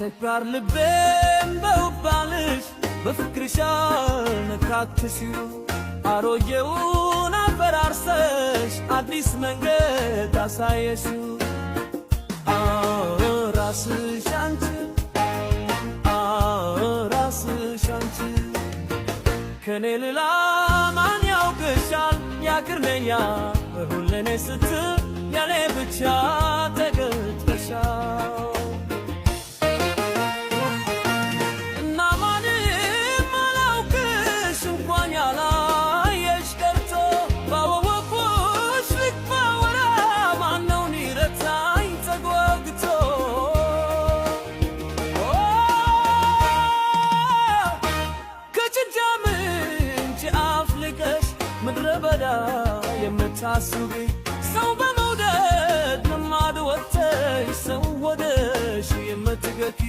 ተክራር ልቤም በውባልሽ በፍቅርሽ ነካክሽው አሮጌውን አፈራርሰሽ አዲስ መንገድ አሳየሽው ራስሽ አንቺ ራስሽ አንቺ ከኔ ሌላ ማን ያውቅሻል ያቅርበኛ ሁለኔ ስትል ያኔ ብቻ ተገልጠሻል እና ማንም አላውቅሽ እንኳን ያላየሽ ቀርቶ ባወቅኩሽ ልክ ባወራ ማነው ሊረታኝ ተጓግቶ ከጭንጫ ምንጭ አፍልቀሽ ምድረ በዳ የምታስቢ ሰው በመውደድ ልማድ ወጥተሽ ሰው ወደሽ የምትገኪ